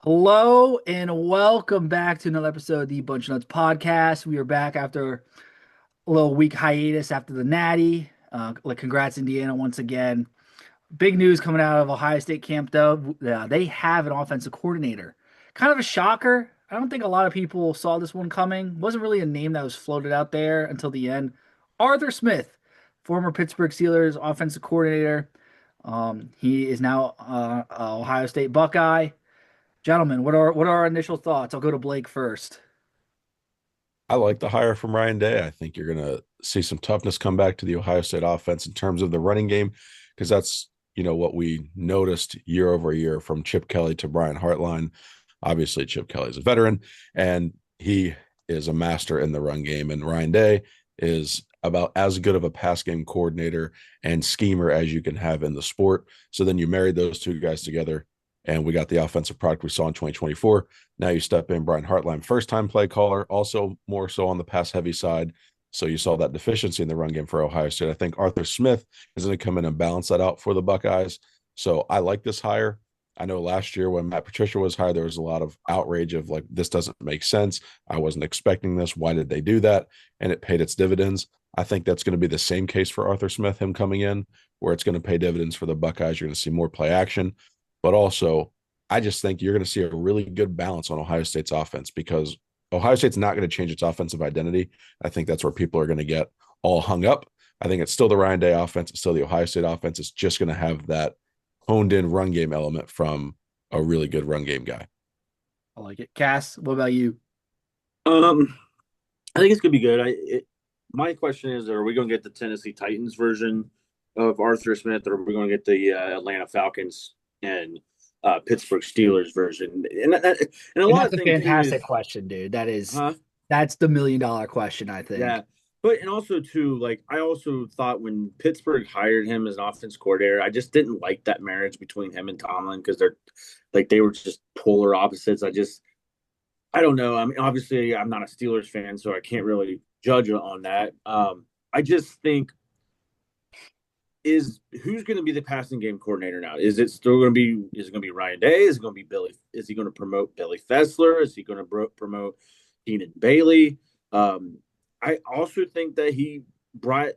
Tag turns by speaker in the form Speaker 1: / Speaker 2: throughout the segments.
Speaker 1: Hello and welcome back to another episode of the Bunch of Nuts podcast. We are back after a little week hiatus after the Natty. Congrats, Indiana, once again. Big news coming out of Ohio State camp, though. They have an offensive coordinator. Kind of a shocker. I don't think a lot of people saw this one coming. Wasn't really a name that was floated out there until the end. Arthur Smith, former Pittsburgh Steelers offensive coordinator. He is now a Ohio State Buckeye. Gentlemen, what are our initial thoughts? I'll go to Blake first.
Speaker 2: I like the hire from Ryan Day. I think you're going to see some toughness come back to the Ohio State offense in terms of the running game, because that's what we noticed year over year from Chip Kelly to Brian Hartline. Obviously, Chip Kelly is a veteran, and he is a master in the run game. And Ryan Day is about as good of a pass game coordinator and schemer as you can have in the sport. So then you married those two guys together, and we got the offensive product we saw in 2024. Now you step in Brian Hartline, first time play caller, also more so on the pass heavy side. So you saw that deficiency in the run game for Ohio State. I think Arthur Smith is going to come in and balance that out for the Buckeyes. So I like this hire. I know last year when Matt Patricia was hired, there was a lot of outrage of like, this doesn't make sense. I wasn't expecting this. Why did they do that? And it paid its dividends. I think that's going to be the same case for Arthur Smith, him coming in, where it's going to pay dividends for the Buckeyes. You're going to see more play action, but also I just think you're going to see a really good balance on Ohio State's offense, because Ohio State's not going to change its offensive identity. I think that's where people are going to get all hung up. I think it's still the Ryan Day offense. It's still the Ohio State offense. It's just going to have that honed in run game element from a really good run game guy.
Speaker 1: I like it. Cass, what about you?
Speaker 3: Um, I think it's gonna be good. My question is, are we gonna get the Tennessee Titans version of Arthur Smith, or are we gonna get the Atlanta Falcons and Pittsburgh Steelers version? And a
Speaker 1: And
Speaker 3: lot
Speaker 1: that's
Speaker 3: of
Speaker 1: a
Speaker 3: things too
Speaker 1: fantastic
Speaker 3: is,
Speaker 1: question, dude.
Speaker 3: huh?
Speaker 1: That's the $1 million question, I think.
Speaker 3: Yeah. But and also too, like I also thought when Pittsburgh hired him as an offense coordinator, I just didn't like that marriage between him and Tomlin because they were just polar opposites. I don't know. I mean, obviously, I'm not a Steelers fan, so I can't really judge on that. I just think is who's going to be the passing game coordinator now? Is it still going to be? Is it going to be Ryan Day? Is it going to be Billy? Is he going to promote Billy Fessler? Is he going to promote Keenan Bailey? Um, I also think that he brought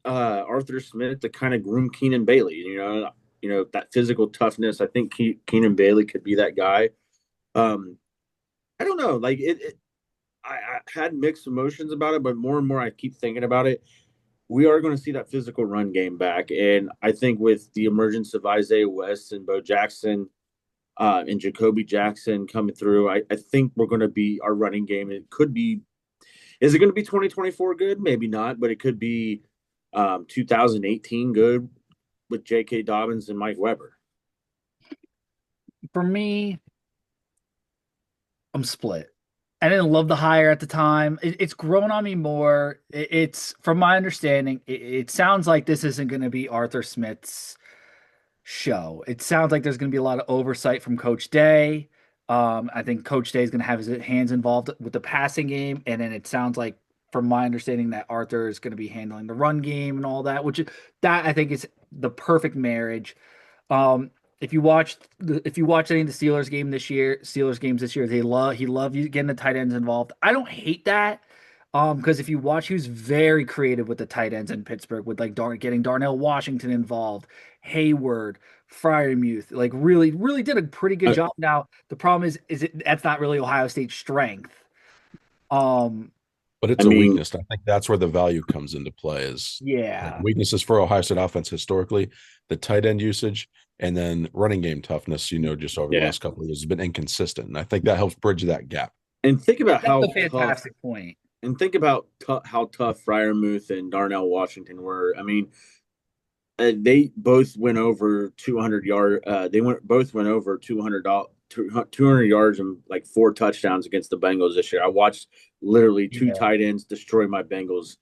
Speaker 3: Arthur Smith to kind of groom Keenan Bailey. That physical toughness. I think Keenan Bailey could be that guy. Um, I don't know. Like I had mixed emotions about it, but more and more I keep thinking about it. We are going to see that physical run game back, and I think with the emergence of Isaiah West and Bo Jackson and Jacoby Jackson coming through, I think we're going to be our running game. It could be. Is it going to be 2024 good? Maybe not, but it could be 2018 good with J.K. Dobbins and Mike Weber.
Speaker 1: For me, I'm split. I didn't love the hire at the time. It's grown on me more. It's from my understanding, it sounds like this isn't going to be Arthur Smith's show. It sounds like there's going to be a lot of oversight from Coach Day. I think Coach Day is going to have his hands involved with the passing game, and then it sounds like, from my understanding, that Arthur is going to be handling the run game and all that, that I think is the perfect marriage. Um, if you watch any of the Steelers games this year, he loved you getting the tight ends involved. I don't hate that. Because if you watch, he was very creative with the tight ends in Pittsburgh, with like getting Darnell Washington involved, Hayward, Fryermuth, like really, really did a pretty good
Speaker 3: Uh,
Speaker 1: job. Now the problem is that's not really Ohio State's strength. Um,
Speaker 2: But
Speaker 3: I
Speaker 2: it's a
Speaker 3: mean,
Speaker 2: weakness. I think that's where the value comes into play is like
Speaker 1: yeah,
Speaker 2: weaknesses for Ohio State offense historically, the tight end usage, and then running game toughness, just over the
Speaker 3: yeah.
Speaker 2: last couple of years has been inconsistent. And I think that helps bridge that gap.
Speaker 3: And think about
Speaker 1: that's a
Speaker 3: how tough
Speaker 1: fantastic point.
Speaker 3: and think about how tough Fryermuth and Darnell Washington were. I mean, they both went over 200 yard. Both went over 200 yards and like 4 touchdowns against the Bengals this year. I watched literally two
Speaker 1: Yeah,
Speaker 3: tight ends destroy my Bengals,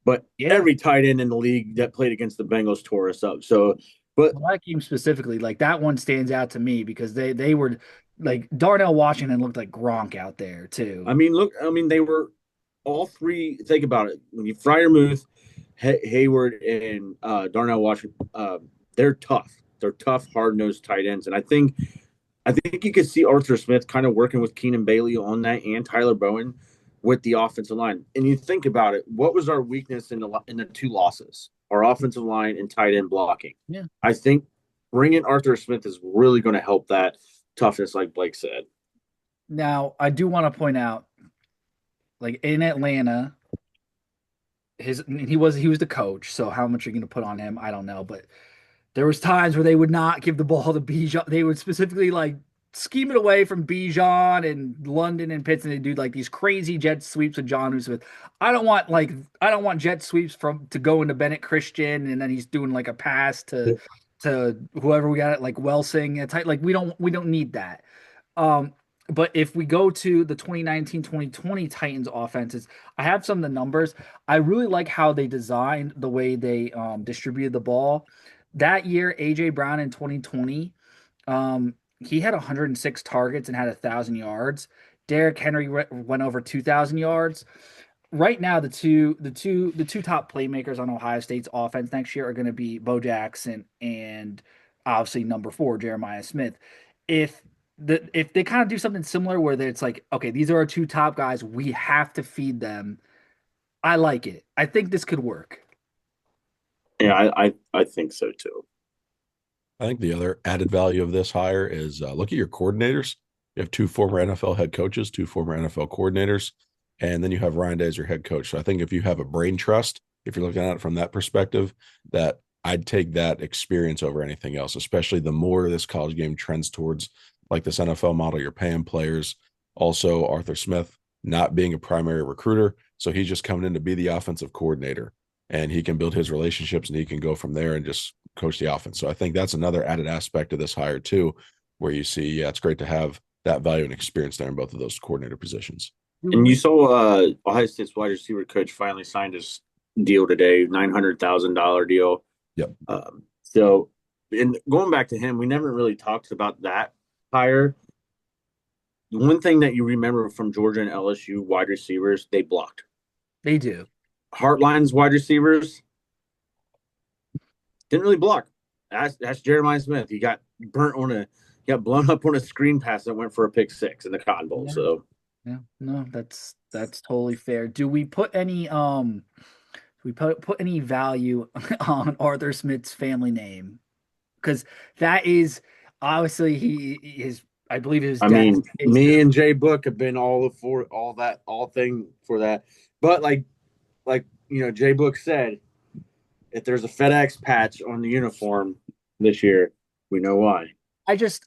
Speaker 3: but
Speaker 1: yeah.
Speaker 3: every tight end in the league that played against the Bengals tore us up. So, but
Speaker 1: Well, that game specifically, like that one stands out to me because they were like Darnell Washington looked like Gronk out there too.
Speaker 3: I mean, look, I mean, they were all three. Think about it. When you Fryermuth, Hayward, and Darnell Washington, they're tough. They're tough, hard nosed tight ends, and I think I think you could see Arthur Smith kind of working with Keenan Bailey on that and Tyler Bowen with the offensive line. And you think about it, what was our weakness in the two losses? Our offensive line and tight end blocking.
Speaker 1: Yeah.
Speaker 3: I think bringing Arthur Smith is really going to help that toughness, like Blake said.
Speaker 1: Now, I do want to point out, like in Atlanta, he was the coach, so how much are you going to put on him? I don't know, but there was times where they would not give the ball to Bijan. They would specifically like scheme it away from Bijan and London and Pitts, and they do like these crazy jet sweeps with John Smith. I don't want jet sweeps from to go into Bennett Christian, and then he's doing like a pass to whoever we got it like Welsing. It's like we don't need that. Um, but if we go to the 2019-2020 Titans offenses, I have some of the numbers. I really like how they designed the way they distributed the ball. That year, AJ Brown in 2020, he had 106 targets and had 1,000 yards. Derrick Henry went over 2,000 yards. Right now, the two top playmakers on Ohio State's offense next year are going to be Bo Jackson and obviously number four Jeremiah Smith. If if they kind of do something similar where it's like, okay, these are our two top guys, we have to feed them. I like it. I think this could work.
Speaker 3: Yeah, I think so too.
Speaker 2: I think the other added value of this hire is look at your coordinators. You have two former NFL head coaches, two former NFL coordinators, and then you have Ryan Day as your head coach. So I think if you have a brain trust, if you're looking at it from that perspective, that I'd take that experience over anything else, especially the more this college game trends towards like this NFL model. You're paying players. Also, Arthur Smith not being a primary recruiter. So he's just coming in to be the offensive coordinator and he can build his relationships and he can go from there and just coach the offense. So I think that's another added aspect of this hire too, where you see, yeah, it's great to have that value and experience there in both of those coordinator positions.
Speaker 3: And you saw Ohio State's wide receiver coach finally signed his deal today, $900,000 deal.
Speaker 2: Yep.
Speaker 3: So, and going back to him, we never really talked about that hire. One thing that you remember from Georgia and LSU wide receivers, they blocked.
Speaker 1: They do.
Speaker 3: Heartline's wide receivers didn't really block. That's Jeremiah Smith. He got blown up on a screen pass that went for a pick six in the Cotton Bowl.
Speaker 1: Yeah.
Speaker 3: So
Speaker 1: Yeah, no, that's totally fair. Do we put any value on Arthur Smith's family name? Because that is obviously I believe his
Speaker 3: I
Speaker 1: dad
Speaker 3: mean,
Speaker 1: is
Speaker 3: me and Jay Book have been all thing for that. But Jay Book said, if there's a FedEx patch on the uniform this year, we know why.
Speaker 1: I just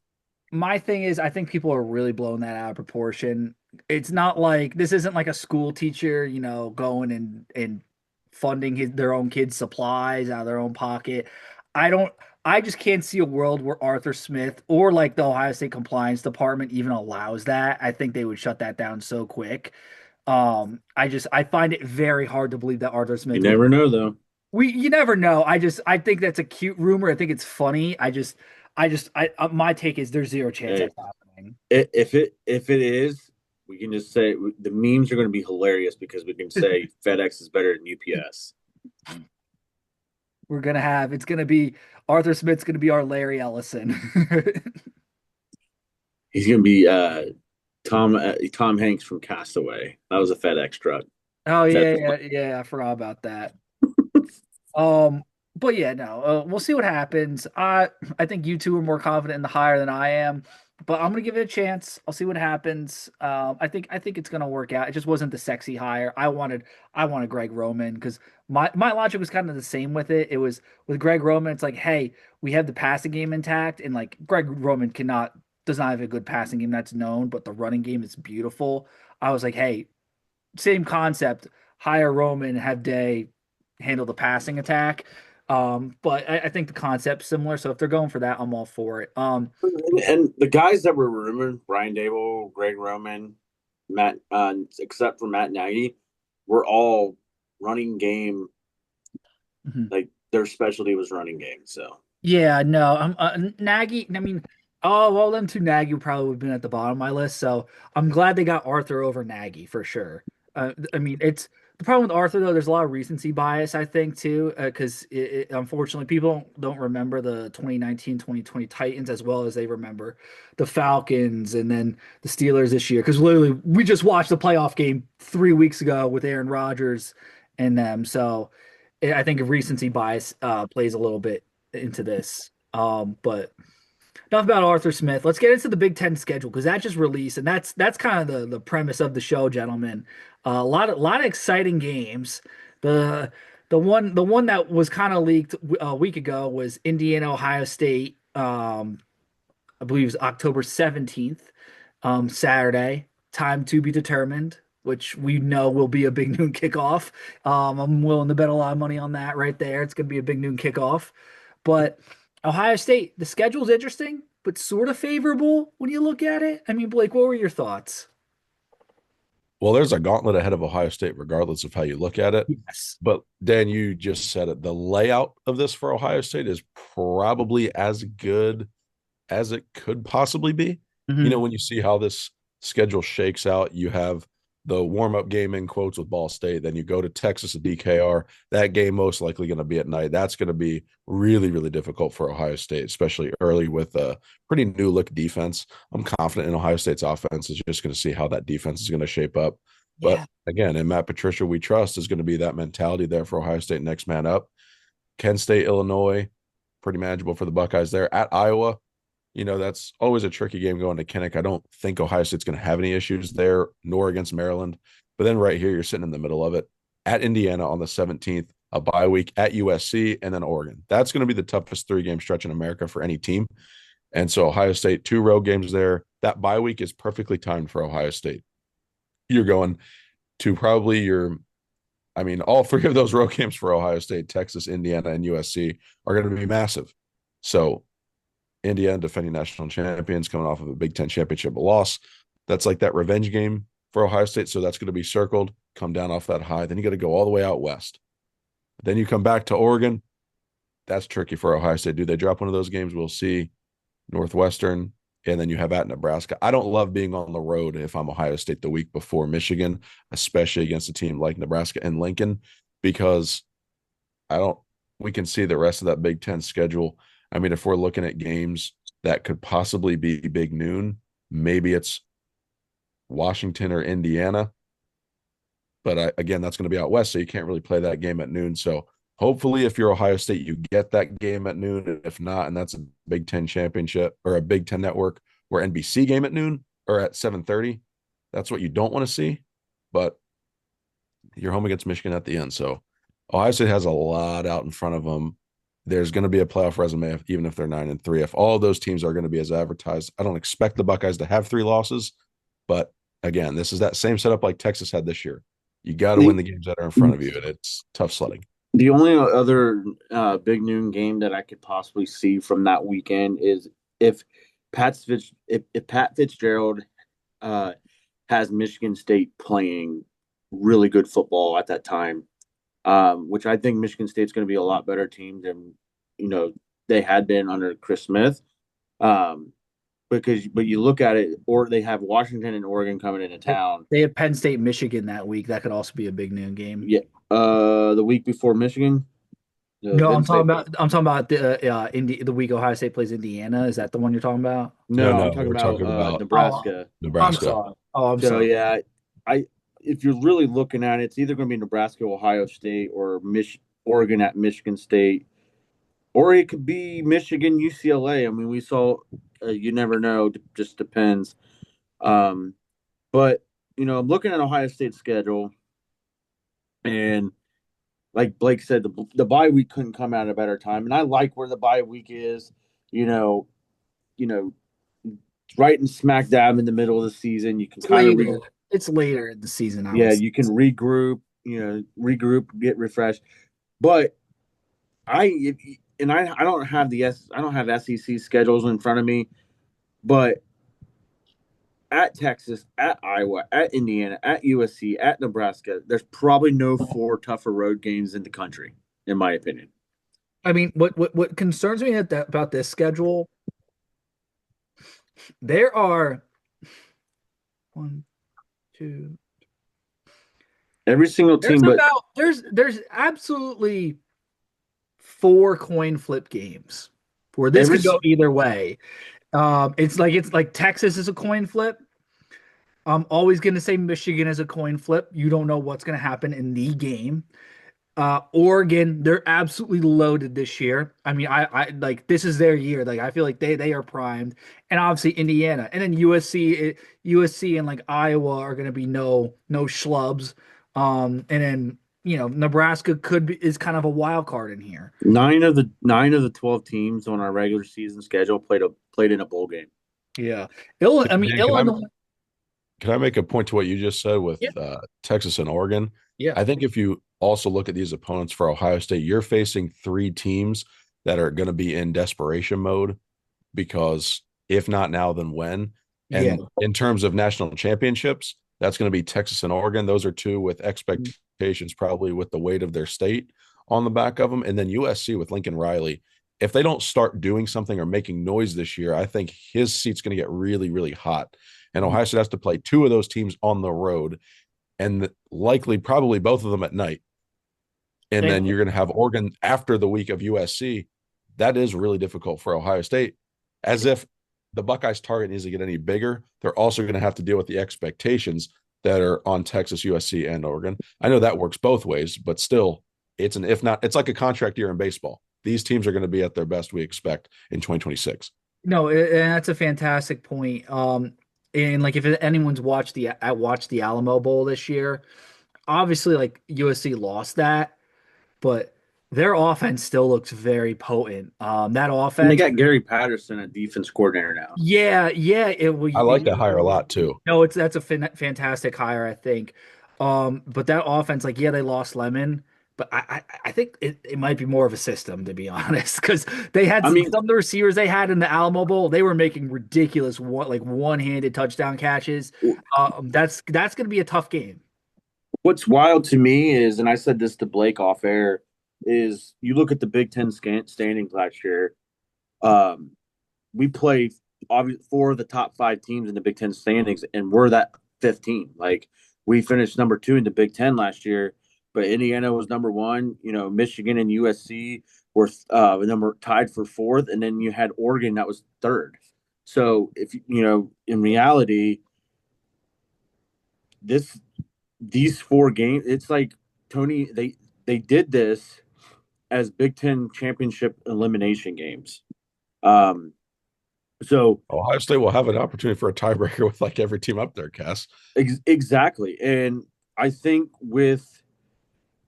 Speaker 1: my thing is I think people are really blowing that out of proportion. It's not like this isn't like a school teacher, going and funding their own kids' supplies out of their own pocket. I don't I just can't see a world where Arthur Smith or like the Ohio State compliance department even allows that. I think they would shut that down so quick. I find it very hard to believe that Arthur
Speaker 3: You
Speaker 1: Smith would.
Speaker 3: never know, though.
Speaker 1: You never know. I think that's a cute rumor. I think it's funny. My take is there's zero chance
Speaker 3: Hey,
Speaker 1: that's happening.
Speaker 3: if it is, we can just say the memes are going to be hilarious because we can say FedEx is better than UPS.
Speaker 1: It's gonna be Arthur Smith's gonna be our Larry Ellison.
Speaker 3: He's going to be Tom Hanks from Castaway. That was a FedEx truck.
Speaker 1: Oh
Speaker 3: That's
Speaker 1: yeah, I forgot about that. Um, but yeah, no, we'll see what happens. I think you two are more confident in the hire than I am, but I'm gonna give it a chance. I'll see what happens. I think it's gonna work out. It just wasn't the sexy hire. I wanted Greg Roman because my logic was kind of the same with it. It was with Greg Roman. It's like, hey, we have the passing game intact, and like Greg Roman does not have a good passing game that's known, but the running game is beautiful. I was like, hey, same concept. Hire Roman, have Day handle the passing attack. But I think the concept's similar. So if they're going for that, I'm all for it.
Speaker 3: and the guys that were rumored, Brian Dable, Greg Roman, Matt, except for Matt Nagy, were all running game.
Speaker 1: Mhm.
Speaker 3: Like their specialty was running game. So
Speaker 1: Yeah, no, I'm Nagy. I mean, oh well, them two Nagy probably would have been at the bottom of my list. So I'm glad they got Arthur over Nagy for sure. I mean, it's The problem with Arthur, though, there's a lot of recency bias, I think, too, because unfortunately people don't remember the 2019-2020 Titans as well as they remember the Falcons and then the Steelers this year. Because literally, we just watched the playoff game 3 weeks ago with Aaron Rodgers and them. So I think recency bias plays a little bit into this. But enough about Arthur Smith. Let's get into the Big Ten schedule because that just released, and that's kind of the premise of the show, gentlemen. A lot of exciting games. The the one that was kind of leaked a week ago was Indiana Ohio State. I believe it was October 17th, Saturday. Time to be determined, which we know will be a big noon kickoff. I'm willing to bet a lot of money on that right there. It's going to be a big noon kickoff. But Ohio State, the schedule's interesting, but sort of favorable when you look at it. I mean, Blake, what were your thoughts?
Speaker 2: Well, there's a gauntlet ahead of Ohio State, regardless of how you look at it.
Speaker 1: Yes.
Speaker 2: But Dan, you just said it. The layout of this for Ohio State is probably as good as it could possibly be. You know,
Speaker 1: Hmm.
Speaker 2: when you see how this schedule shakes out, you have the warm-up game in quotes with Ball State, then you go to Texas at DKR. That game most likely going to be at night. That's going to be really, really difficult for Ohio State, especially early with a pretty new look defense. I'm confident in Ohio State's offense. Is just going to see how that defense is going to shape up. But
Speaker 1: Yeah.
Speaker 2: again, in Matt Patricia, we trust is going to be that mentality there for Ohio State next man up. Kent State, Illinois, pretty manageable for the Buckeyes there. At Iowa, that's always a tricky game going to Kinnick. I don't think Ohio State's going to have any issues there, nor against Maryland. But then right here, you're sitting in the middle of it. At Indiana on the 17th, a bye week at USC, and then Oregon. That's going to be the toughest 3-game stretch in America for any team. And so Ohio State, 2 road games there. That bye week is perfectly timed for Ohio State. You're going to probably all 3 of those road games for Ohio State, Texas, Indiana, and USC are going to be massive. So Indiana, defending national champions, coming off of a Big Ten championship loss. That's like that revenge game for Ohio State. So that's going to be circled, come down off that high. Then you got to go all the way out west. Then you come back to Oregon. That's tricky for Ohio State. Do they drop one of those games? We'll see. Northwestern, and then you have at Nebraska. I don't love being on the road if I'm Ohio State the week before Michigan, especially against a team like Nebraska and Lincoln, because I don't. We can see the rest of that Big Ten schedule. I mean, if we're looking at games that could possibly be big noon, maybe it's Washington or Indiana. But again, that's going to be out west, so you can't really play that game at noon. So hopefully, if you're Ohio State, you get that game at noon. If not, and that's a Big Ten championship or a Big Ten network or NBC game at noon or at 7:30, that's what you don't want to see. But you're home against Michigan at the end. So Ohio State has a lot out in front of them. There's going to be a playoff resume, even if they're 9-3. If all of those teams are going to be as advertised, I don't expect the Buckeyes to have 3 losses. But again, this is that same setup like Texas had this year. You got to win the games that are in front of you, and it's tough sledding.
Speaker 3: The only other big noon game that I could possibly see from that weekend is if if Pat Fitzgerald uh, has Michigan State playing really good football at that time, which I think Michigan State's going to be a lot better team than they had been under Chris Smith. Um, but you look at it, or they have Washington and Oregon coming into town.
Speaker 1: They have Penn State, Michigan that week. That could also be a big noon game.
Speaker 3: Yeah, the week before Michigan.
Speaker 1: No, I'm talking about the week Ohio State plays Indiana. Is that the one you're talking about?
Speaker 3: No, I'm
Speaker 2: No,
Speaker 3: talking
Speaker 2: we're
Speaker 3: about
Speaker 2: talking about
Speaker 1: Oh,
Speaker 3: Nebraska.
Speaker 1: I'm
Speaker 2: Nebraska.
Speaker 1: sorry. Oh, I'm
Speaker 3: So
Speaker 1: sorry.
Speaker 3: yeah, I if you're really looking at it, it's either going to be Nebraska, Ohio State, or Oregon at Michigan State, or it could be Michigan, UCLA. I mean, we saw you never know. It just depends. Um, but I'm looking at Ohio State's schedule, and like Blake said, the bye week couldn't come at a better time, and I like where the bye week is. You know, you know, right in smack dab in the middle of the season. You can
Speaker 1: It's
Speaker 3: kind of
Speaker 1: later. It's later in the season, I
Speaker 3: yeah,
Speaker 1: would say.
Speaker 3: you can regroup, get refreshed. But I and I don't have I don't have SEC schedules in front of me, but at Texas, at Iowa, at Indiana, at USC, at Nebraska, there's probably no 4 tougher road games in the country, in my opinion.
Speaker 1: I mean, what concerns me about this schedule, there are one, two,
Speaker 3: Every single team, but
Speaker 1: There's absolutely 4 coin flip games where this
Speaker 3: every
Speaker 1: could go either way. It's like Texas is a coin flip. I'm always going to say Michigan is a coin flip. You don't know what's going to happen in the game. Oregon, they're absolutely loaded this year. I mean, I like this is their year. Like I feel like they are primed, and obviously Indiana, and then USC and like Iowa are going to be no schlubs. And then Nebraska is kind of a wild card in here.
Speaker 3: nine of the 12 teams on our regular season schedule played in a bowl game.
Speaker 1: Yeah, I mean
Speaker 2: Dan,
Speaker 1: Illinois.
Speaker 2: can I make a point to what you just said with
Speaker 1: Yeah,
Speaker 2: Texas and Oregon?
Speaker 1: yeah,
Speaker 2: I think if you also look at these opponents for Ohio State, you're facing 3 teams that are going to be in desperation mode because if not now, then when?
Speaker 1: yeah.
Speaker 2: And in terms of national championships, that's going to be Texas and Oregon. Those are two with expectations, probably with the weight of their state on the back of them. And then USC with Lincoln Riley. If they don't start doing something or making noise this year, I think his seat's going to get really, really hot. And Ohio State has to play 2 of those teams on the road and likely, probably both of them at night. And then
Speaker 1: And
Speaker 2: you're going to have Oregon after the week of USC. That is really difficult for Ohio State. As if the Buckeyes' target needs to get any bigger, they're also going to have to deal with the expectations that are on Texas, USC, and Oregon. I know that works both ways, but still, it's an if not, it's like a contract year in baseball. These teams are going to be at their best, we expect, in 2026.
Speaker 1: no, and that's a fantastic point. And like if anyone's watched the Alamo Bowl this year, obviously like USC lost that, but their offense still looks very potent. That
Speaker 3: And they
Speaker 1: offense,
Speaker 3: got Gary Patterson at defense coordinator now.
Speaker 1: yeah, yeah, it will.
Speaker 2: I like that hire a lot too.
Speaker 1: No, that's a fantastic hire, I think. But that offense, like, yeah, they lost Lemon, but I think it might be more of a system, to be honest, because they had
Speaker 3: I mean,
Speaker 1: some of the receivers they had in the Alamo Bowl, they were making ridiculous one-handed touchdown catches. That's going to be a tough game.
Speaker 3: what's wild to me is, and I said this to Blake off air, is you look at the Big Ten standings last year. Um, we played 4 of the top 5 teams in the Big Ten standings, and we're that 15. Like we finished number 2 in the Big Ten last year, but Indiana was number 1. Michigan and USC were number tied for 4th, and then you had Oregon that was 3rd. So if in reality, this these 4 games, it's like Tony. They did this as Big Ten championship elimination games. Um, so
Speaker 2: Ohio State will have an opportunity for a tiebreaker with like every team up there, Cass.
Speaker 3: exactly, and I think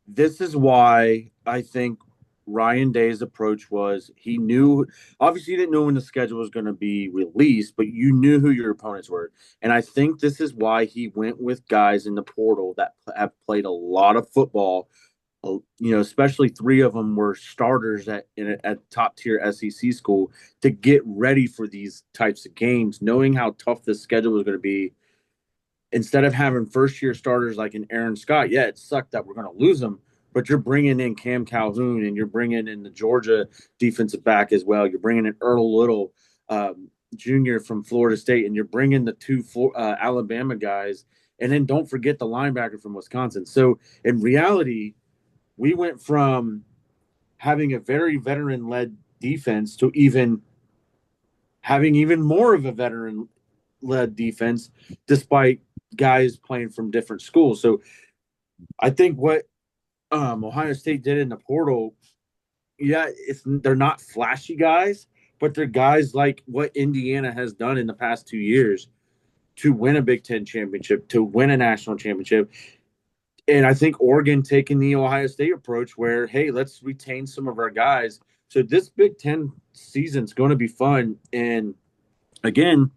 Speaker 3: this is why I think Ryan Day's approach was he knew obviously you didn't know when the schedule was going to be released, but you knew who your opponents were, and I think this is why he went with guys in the portal that have played a lot of football. Especially 3 of them were starters at top tier SEC school to get ready for these types of games, knowing how tough the schedule was going to be. Instead of having first year starters like an Aaron Scott, yeah, it sucked that we're going to lose them, but you're bringing in Cam Calhoun and you're bringing in the Georgia defensive back as well. You're bringing in Earl Little, Jr. from Florida State, and you're bringing the 2 Alabama guys, and then don't forget the linebacker from Wisconsin. So in reality, we went from having a very veteran-led defense to even having even more of a veteran-led defense, despite guys playing from different schools. So I think what Ohio State did in the portal, yeah, they're not flashy guys, but they're guys like what Indiana has done in the past 2 years to win a Big Ten championship, to win a national championship. And I think Oregon taking the Ohio State approach where, hey, let's retain some of our guys. So this Big Ten season is going to be fun. And again,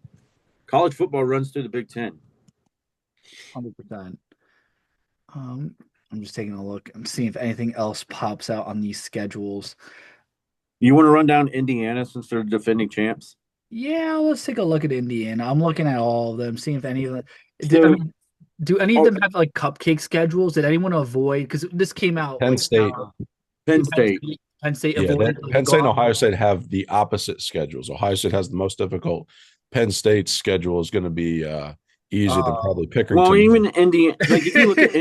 Speaker 3: college football runs through the Big Ten.
Speaker 1: 100%. I'm just taking a look. I'm seeing if anything else pops out on these schedules.
Speaker 3: You want to run down Indiana since they're defending champs?
Speaker 1: Yeah, let's take a look at Indiana. I'm looking at all of them, seeing if any of them.
Speaker 3: So,
Speaker 1: Do any of them have like cupcake schedules? Did anyone avoid? Because this came out
Speaker 2: Penn
Speaker 1: like
Speaker 2: State.
Speaker 3: Penn State.
Speaker 1: Penn State
Speaker 2: Yeah,
Speaker 1: avoided.
Speaker 2: Penn State and Ohio State have the opposite schedules. Ohio State has the most difficult. Penn State's schedule is going to be easier than
Speaker 1: Oh,
Speaker 2: probably
Speaker 3: Well,
Speaker 2: Pickerington.
Speaker 3: even Indiana, like if you look at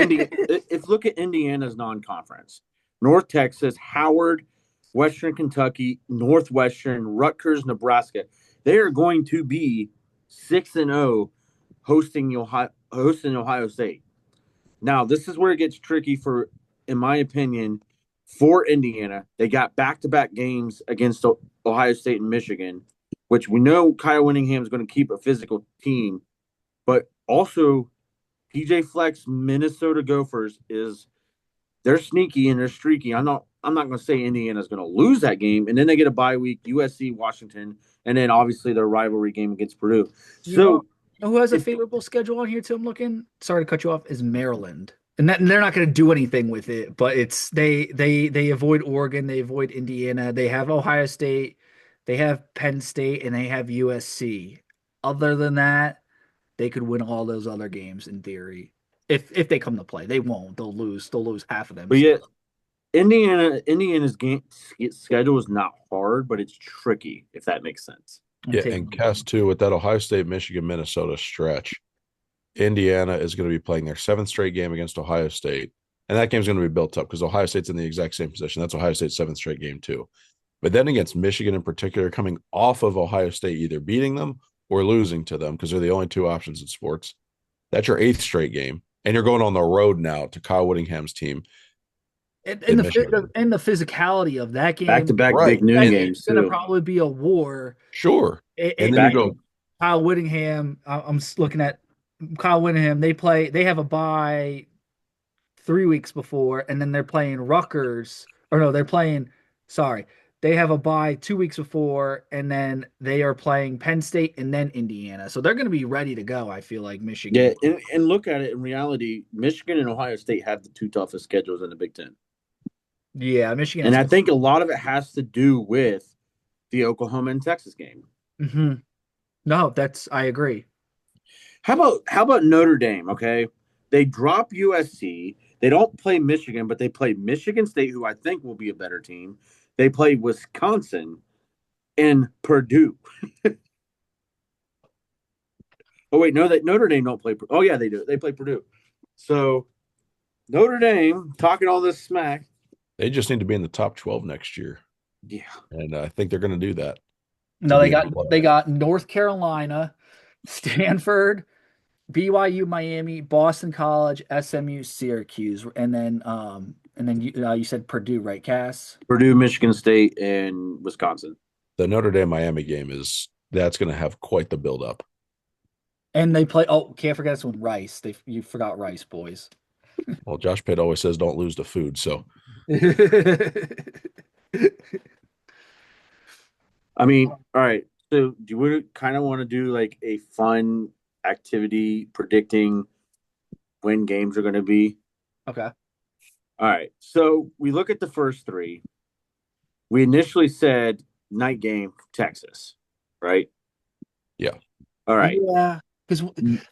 Speaker 3: if look at Indiana's non-conference, North Texas, Howard, Western Kentucky, Northwestern, Rutgers, Nebraska, they are going to be 6-0 hosting Ohio State. Now, this is where it gets tricky for, in my opinion, for Indiana. They got back-to-back games against Ohio State and Michigan, which we know Kyle Whittingham is going to keep a physical team, but also PJ Fleck's Minnesota Gophers is they're sneaky and they're streaky. I'm not going to say Indiana's going to lose that game, and then they get a bye week, USC, Washington, and then obviously their rivalry game against Purdue.
Speaker 1: you know,
Speaker 3: So
Speaker 1: who has a
Speaker 3: it,
Speaker 1: favorable schedule on here too? I'm looking. Sorry to cut you off. Is Maryland, and they're not going to do anything with it. But it's they avoid Oregon, they avoid Indiana, they have Ohio State, they have Penn State, and they have USC. Other than that, they could win all those other games in theory. If they come to play, they won't. They'll lose. They'll lose half of them
Speaker 3: but
Speaker 1: still.
Speaker 3: yet Indiana's game schedule is not hard, but it's tricky if that makes sense.
Speaker 1: I'm
Speaker 2: Yeah, and
Speaker 1: taking
Speaker 2: Cass too with that Ohio State, Michigan, Minnesota stretch. Indiana is going to be playing their seventh straight game against Ohio State, and that game's going to be built up because Ohio State's in the exact same position. That's Ohio State's seventh straight game too. But then against Michigan in particular, coming off of Ohio State either beating them or losing to them because they're the only two options in sports. That's your eighth straight game, and you're going on the road now to Kyle Whittingham's team
Speaker 1: and
Speaker 2: in
Speaker 1: the
Speaker 2: Michigan.
Speaker 1: and the physicality of that
Speaker 3: Back to
Speaker 1: game.
Speaker 3: back
Speaker 2: Right.
Speaker 3: big noon
Speaker 1: That's
Speaker 3: games
Speaker 1: going to
Speaker 3: too.
Speaker 1: probably be a war.
Speaker 2: Sure. And then you
Speaker 3: Back-
Speaker 2: go,
Speaker 1: Kyle Whittingham. I'm looking at Kyle Whittingham. They have a bye 3 weeks before, and then they're playing Rutgers. Or no, they're playing. Sorry, they have a bye 2 weeks before, and then they are playing Penn State and then Indiana. So they're going to be ready to go. I feel like Michigan.
Speaker 3: Yeah, and look at it in reality, Michigan and Ohio State have the two toughest schedules in the Big Ten.
Speaker 1: Yeah, Michigan.
Speaker 3: And I think a lot of it has to do with the Oklahoma and Texas game.
Speaker 1: Mm-hmm. No, I agree.
Speaker 3: How about Notre Dame? Okay, they drop USC. They don't play Michigan, but they play Michigan State, who I think will be a better team. They play Wisconsin and Purdue. Oh wait, no, that Notre Dame don't play. Oh yeah, they do. They play Purdue. So Notre Dame talking all this smack.
Speaker 2: they just need to be in the top 12 next year.
Speaker 3: Yeah,
Speaker 2: And I think they're going to do that.
Speaker 1: No,
Speaker 2: To
Speaker 1: they
Speaker 2: be
Speaker 1: got
Speaker 2: able to-
Speaker 1: they got North Carolina, Stanford, BYU, Miami, Boston College, SMU, Syracuse, and then you said Purdue, right, Cass?
Speaker 3: Purdue, Michigan State, and Wisconsin.
Speaker 2: The Notre Dame Miami game that's going to have quite the build up.
Speaker 1: And they play. Oh, can't forget this one, Rice. You forgot Rice, boys.
Speaker 2: Well, Josh Pitt always says don't lose to food. So
Speaker 3: I mean, all right. So do we kind of want to do like a fun activity predicting when games are going to be?
Speaker 1: Okay.
Speaker 3: All right. So we look at the first three. We initially said night game, Texas, right?
Speaker 2: Yeah.
Speaker 3: All right.
Speaker 1: Yeah. Because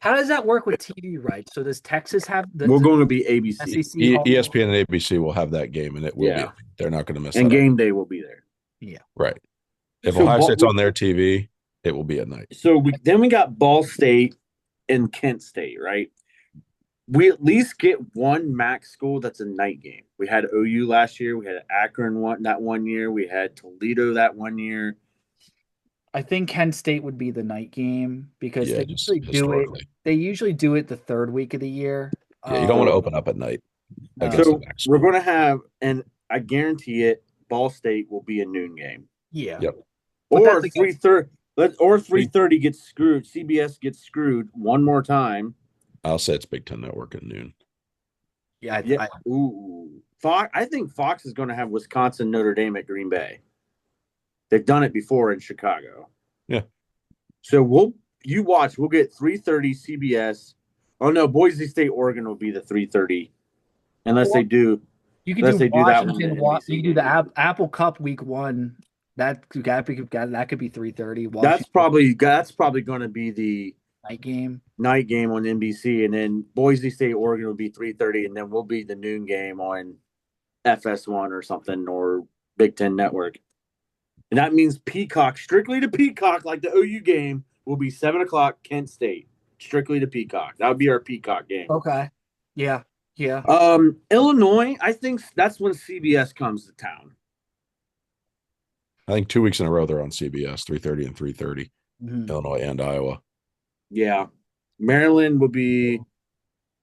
Speaker 1: how does that work with TV rights? So does Texas have
Speaker 3: We're going to be ABC.
Speaker 1: SEC home?
Speaker 2: ESPN and ABC will have that game, and it will
Speaker 3: Yeah.
Speaker 2: be. They're not going to miss
Speaker 3: And
Speaker 2: that.
Speaker 3: game day will be there.
Speaker 2: Right. If
Speaker 3: So
Speaker 2: Ohio
Speaker 3: Ball-
Speaker 2: State's on their TV, it will be at night.
Speaker 3: So we got Ball State and Kent State, right? We at least get one MAC school that's a night game. We had OU last year. We had Akron that one year. We had Toledo that one year.
Speaker 1: I think Kent State would be the night game because
Speaker 2: Yeah,
Speaker 1: they
Speaker 2: just
Speaker 1: usually do it.
Speaker 2: historically.
Speaker 1: They usually do it the third week of the year.
Speaker 2: Yeah, you don't want to open up at night.
Speaker 1: No.
Speaker 2: against
Speaker 3: So
Speaker 2: the MAC school.
Speaker 3: we're going to have, and I guarantee it, Ball State will be a noon game.
Speaker 1: Yeah.
Speaker 2: Yep.
Speaker 1: But
Speaker 3: Or
Speaker 1: that's
Speaker 3: 3:30. Or 3:30 gets screwed. CBS gets screwed one more time.
Speaker 2: I'll say it's Big Ten Network at noon.
Speaker 1: Yeah.
Speaker 3: Yeah. Ooh. Fox. I think Fox is going to have Wisconsin Notre Dame at Green Bay. They've done it before in Chicago.
Speaker 2: Yeah.
Speaker 3: So you watch. We'll get 3:30 CBS. Oh no, Boise State Oregon will be the 3:30, unless they do.
Speaker 1: You could
Speaker 3: Unless
Speaker 1: do
Speaker 3: they do that one
Speaker 1: Washington.
Speaker 3: in
Speaker 1: You
Speaker 3: NBC
Speaker 1: could do the
Speaker 3: game.
Speaker 1: Apple Cup week 1. That could be 3:30.
Speaker 3: That's probably going to be the
Speaker 1: night game.
Speaker 3: night game on NBC, and then Boise State Oregon will be 3:30, and then we'll be the noon game on FS1 or something or Big Ten Network. And that means Peacock, strictly to Peacock, like the OU game, will be 7:00 Kent State. strictly to Peacock. That would be our Peacock game.
Speaker 1: Okay. Yeah. Yeah.
Speaker 3: Illinois, I think that's when CBS comes to town.
Speaker 2: I think 2 weeks in a row they're on CBS, 3:30 and 3:30,
Speaker 1: Mhm.
Speaker 2: Illinois and Iowa.
Speaker 3: Yeah. Maryland would be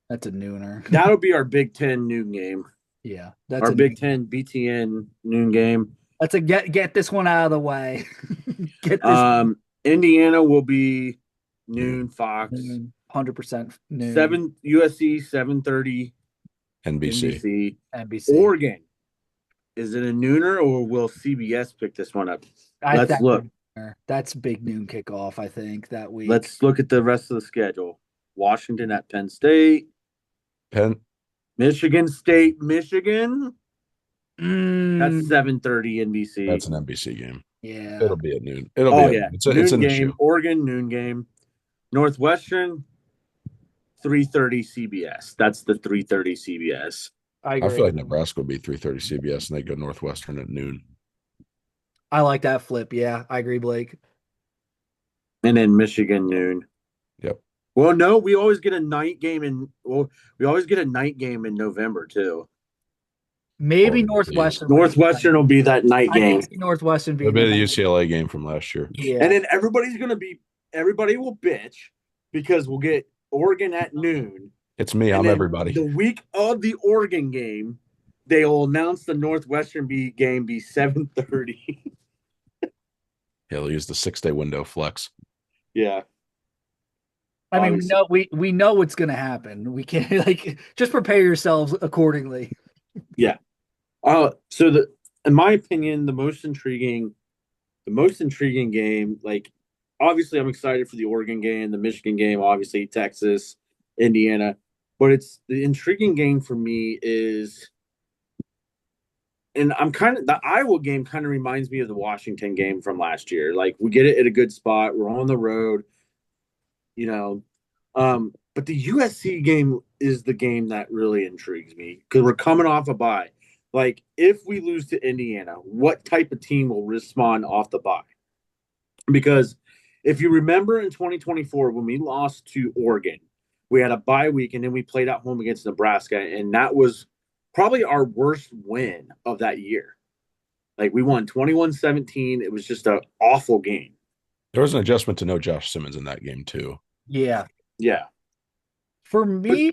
Speaker 1: That's a nooner.
Speaker 3: that'll be our Big Ten noon game.
Speaker 1: Yeah. That's
Speaker 3: Our
Speaker 1: a
Speaker 3: Big Ten BTN noon game.
Speaker 1: That's a get this one out of the way. Get this
Speaker 3: Indiana will be noon Fox.
Speaker 1: 100% noon.
Speaker 3: 7 USC 7:30
Speaker 2: NBC.
Speaker 1: NBC.
Speaker 3: Oregon. Is it a nooner or will CBS pick this one up? Let's look.
Speaker 1: That's big noon kickoff, I think, that week.
Speaker 3: Let's look at the rest of the schedule. Washington at Penn State. Michigan State, Michigan. That's 7:30 NBC.
Speaker 2: That's an NBC game.
Speaker 1: Yeah.
Speaker 2: It'll be at noon. It's
Speaker 3: noon
Speaker 2: an
Speaker 3: game.
Speaker 2: issue.
Speaker 3: Oregon noon game. Northwestern 3:30 CBS. That's the 3:30 CBS.
Speaker 1: I agree.
Speaker 2: I feel like Nebraska would be 3:30 CBS and they go Northwestern at noon.
Speaker 1: I like that flip. Yeah, I agree, Blake.
Speaker 3: And then Michigan noon.
Speaker 2: Yep.
Speaker 3: Well, no, we always get a night game in November too.
Speaker 1: Maybe Northwestern.
Speaker 3: Northwestern will be that night game.
Speaker 1: Northwestern
Speaker 2: It'll be the UCLA game from last year.
Speaker 1: Yeah.
Speaker 3: And then everybody will bitch because we'll get Oregon at noon.
Speaker 2: It's me. I'm everybody.
Speaker 3: The week of the Oregon game, they will announce the Northwestern game be 7:30.
Speaker 2: He'll use the 6-day window flex.
Speaker 3: Yeah.
Speaker 1: I mean, we know what's going to happen. We can't just prepare yourselves accordingly.
Speaker 3: Yeah. So in my opinion, the most intriguing game, obviously I'm excited for the Oregon game, the Michigan game, obviously Texas, Indiana, but it's the intriguing game for me is, and the Iowa game kind of reminds me of the Washington game from last year. We get it at a good spot. We're on the road, but the USC game is the game that really intrigues me because we're coming off a bye. If we lose to Indiana, what type of team will respond off the bye? Because if you remember in 2024, when we lost to Oregon, we had a bye week and then we played at home against Nebraska. And that was probably our worst win of that year. We won 21-17. It was just an awful game.
Speaker 2: There was an adjustment to no Josh Simmons in that game too.
Speaker 1: Yeah.
Speaker 3: Yeah.
Speaker 1: For me,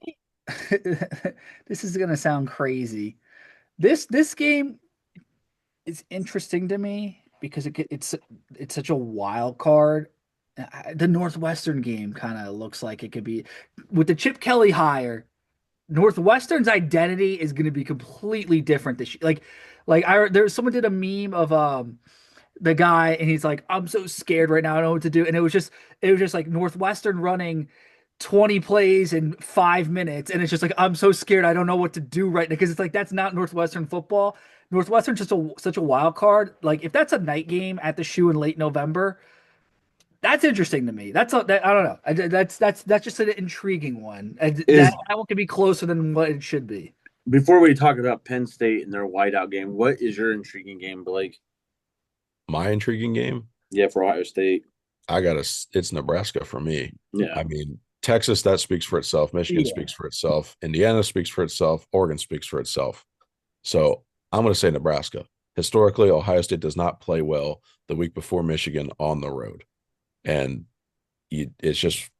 Speaker 1: this is going to sound crazy. This game is interesting to me because it's such a wild card. The Northwestern game kind of looks like it could be with the Chip Kelly hire. Northwestern's identity is going to be completely different this year. Someone did a meme of the guy and he's like, I'm so scared right now, I don't know what to do. And it was just like Northwestern running 20 plays in 5 minutes, and it's just like, I'm so scared, I don't know what to do right now, because it's that's not Northwestern football. Northwestern's just such a wild card. If that's a night game at the Shoe in late November, that's interesting to me. I don't know. That's just an intriguing one. That one could be closer than what it should be.
Speaker 3: Before we talk about Penn State and their whiteout game, what is your intriguing game, Blake?
Speaker 2: My intriguing game?
Speaker 3: Yeah, for Ohio State.
Speaker 2: It's Nebraska for me.
Speaker 3: Yeah.
Speaker 2: I mean, Texas, that speaks for itself. Michigan speaks for itself. Indiana speaks for itself. Oregon speaks for itself. So I'm going to say Nebraska. Historically, Ohio State does not play well the week before Michigan on the road. And it's just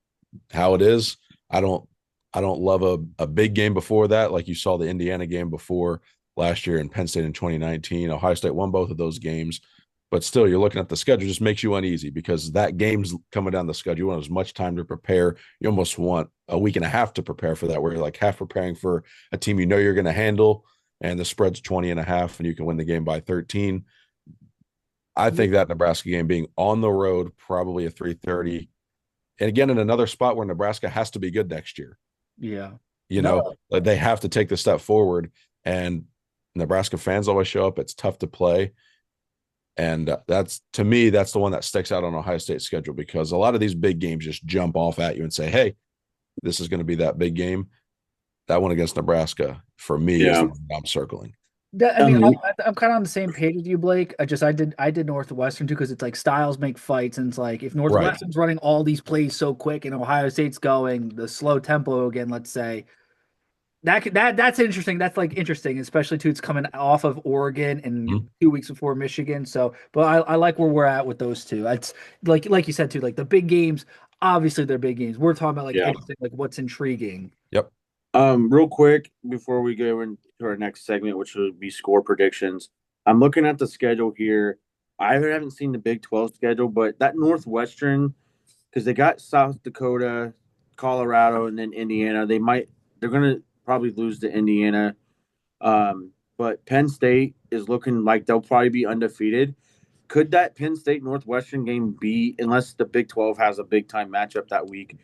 Speaker 2: how it is. I don't love a big game before that. Like you saw the Indiana game before last year and Penn State in 2019. Ohio State won both of those games. But still, you're looking at the schedule, just makes you uneasy because that game's coming down the schedule. You want as much time to prepare. You almost want a week and a half to prepare for that, where you're half preparing for a team you're going to handle, and the spread's 20.5, and you can win the game by 13. I think that Nebraska game being on the road, probably a 3:30. And again, in another spot where Nebraska has to be good next year.
Speaker 1: Yeah.
Speaker 2: They have to take the step forward, and Nebraska fans always show up. It's tough to play. And that's the one that sticks out on Ohio State's schedule, because a lot of these big games just jump off at you and say, hey, this is going to be that big game. That one against Nebraska, for me, is the one I'm circling.
Speaker 1: I mean,
Speaker 3: Um,
Speaker 1: I'm kind of on the same page with you, Blake. I did Northwestern too because it's like styles make fights, and it's like if
Speaker 2: Right.
Speaker 1: Northwestern's running all these plays so quick and Ohio State's going the slow tempo again, let's say that's interesting. That's like interesting, especially too. It's coming off of Oregon and
Speaker 2: Mhm.
Speaker 1: 2 weeks before Michigan. So, but I like where we're at with those two. It's like you said too. Like the big games, obviously they're big games. We're talking about like
Speaker 3: yeah.
Speaker 1: interesting, like what's intriguing.
Speaker 2: Yep.
Speaker 3: Real quick before we go into our next segment, which would be score predictions. I'm looking at the schedule here. I haven't seen the Big 12 schedule, but that Northwestern, because they got South Dakota, Colorado, and then Indiana. They're gonna probably lose to Indiana. But Penn State is looking like they'll probably be undefeated. Could that Penn State Northwestern game be, unless the Big 12 has a big time matchup that week,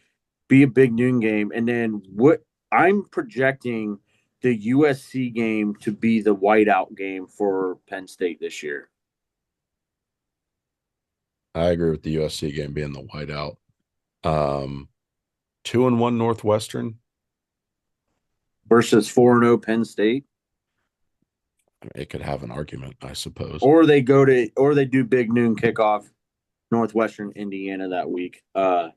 Speaker 3: be a big noon game? And then what I'm projecting the USC game to be the whiteout game for Penn State this year
Speaker 2: I agree with the USC game being the whiteout. 2-1 Northwestern.
Speaker 3: versus 4-0 Penn State.
Speaker 2: It could have an argument, I suppose.
Speaker 3: Or they do big noon kickoff Northwestern Indiana that week. Because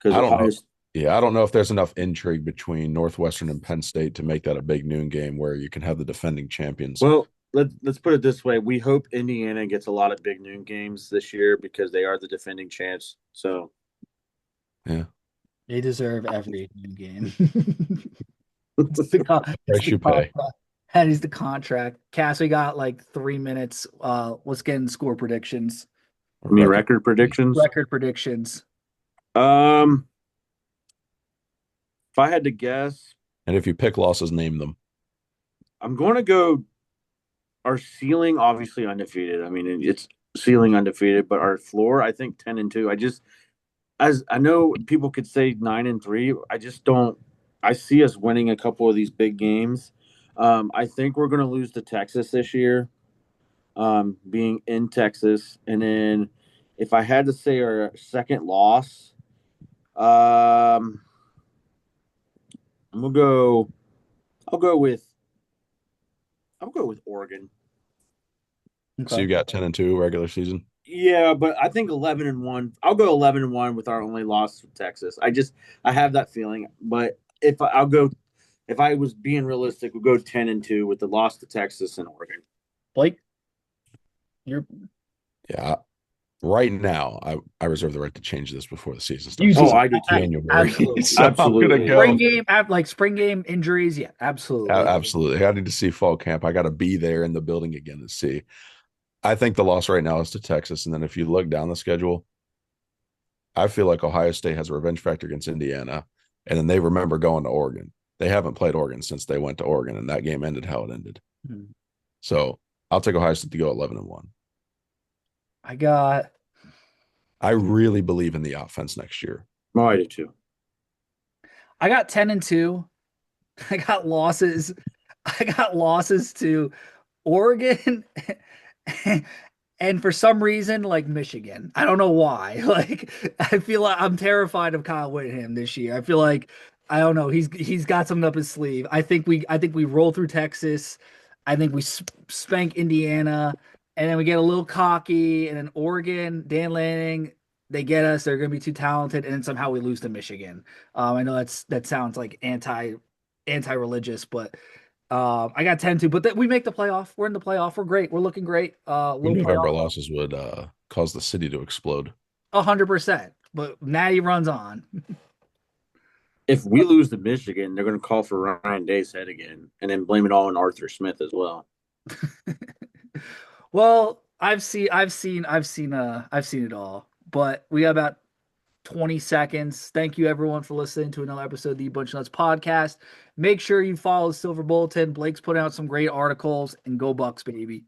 Speaker 2: I don't
Speaker 3: Ohio
Speaker 2: know. Yeah, I don't know if there's enough intrigue between Northwestern and Penn State to make that a big noon game where you can have the defending champions.
Speaker 3: Well, let's put it this way. We hope Indiana gets a lot of big noon games this year because they are the defending champs. So
Speaker 2: Yeah,
Speaker 1: They deserve every new game. It's
Speaker 2: price
Speaker 1: the
Speaker 2: you pay.
Speaker 1: contract. That is the contract. Cass, we got like 3 minutes. Let's get in score predictions,
Speaker 3: I mean record predictions.
Speaker 1: record predictions.
Speaker 3: Um, if I had to guess,
Speaker 2: And if you pick losses, name them.
Speaker 3: I'm going to go our ceiling obviously undefeated. I mean it's ceiling undefeated, but our floor I think 10-2. I just as I know people could say 9-3. I just don't. I see us winning a couple of these big games. I think we're going to lose to Texas this year, being in Texas. And then if I had to say our second loss, I'm gonna go. I'll go with. I'll go with Oregon.
Speaker 2: So you
Speaker 1: Okay.
Speaker 2: got 10-2 regular season.
Speaker 3: Yeah, but I think 11-1. I'll go 11-1 with our only loss to Texas. I have that feeling. But if I was being realistic, we'll go 10-2 with the loss to Texas and Oregon.
Speaker 1: Blake, you're
Speaker 2: Yeah. Right now, I reserve the right to change this before the season
Speaker 1: you
Speaker 2: starts.
Speaker 3: Oh,
Speaker 2: It's
Speaker 1: do.
Speaker 3: I do too.
Speaker 2: January.
Speaker 1: Absolutely.
Speaker 2: So I'm
Speaker 3: Absolutely.
Speaker 2: gonna
Speaker 1: Spring
Speaker 2: go.
Speaker 1: game, like spring game injuries. Yeah, absolutely.
Speaker 2: Absolutely. I need to see fall camp. I got to be there in the building again to see. I think the loss right now is to Texas. And then if you look down the schedule, I feel like Ohio State has a revenge factor against Indiana. And then they remember going to Oregon. They haven't played Oregon since they went to Oregon, and that game ended how it ended.
Speaker 1: Hmm.
Speaker 2: So I'll take Ohio State to go 11-1.
Speaker 1: I got
Speaker 2: I really believe in the offense next year.
Speaker 3: Oh, I do too.
Speaker 1: I got 10-2. I got losses. I got losses to Oregon and for some reason like Michigan. I don't know why. Like I feel like I'm terrified of Kyle Whittingham this year. I feel like I don't know. He's got something up his sleeve. I think we roll through Texas. I think we spank Indiana, and then we get a little cocky, and then Oregon, Dan Lanning, they get us. They're going to be too talented, and then somehow we lose to Michigan. I know that sounds like anti-religious, but I got 10-2, but we make the playoff. We're in the playoff. We're great. We're looking great. Little
Speaker 2: November
Speaker 1: playoff,
Speaker 2: losses would cause the city to explode.
Speaker 1: 100%. But Natty runs on.
Speaker 3: If we lose to Michigan, they're going to call for Ryan Day's head again, and then blame it all on Arthur Smith as well.
Speaker 1: Well, I've seen it all. But we got about 20 seconds. Thank you everyone for listening to another episode of the Bunch of Nuts podcast. Make sure you follow Silver Bulletin. Blake's putting out some great articles, and go Bucks, baby.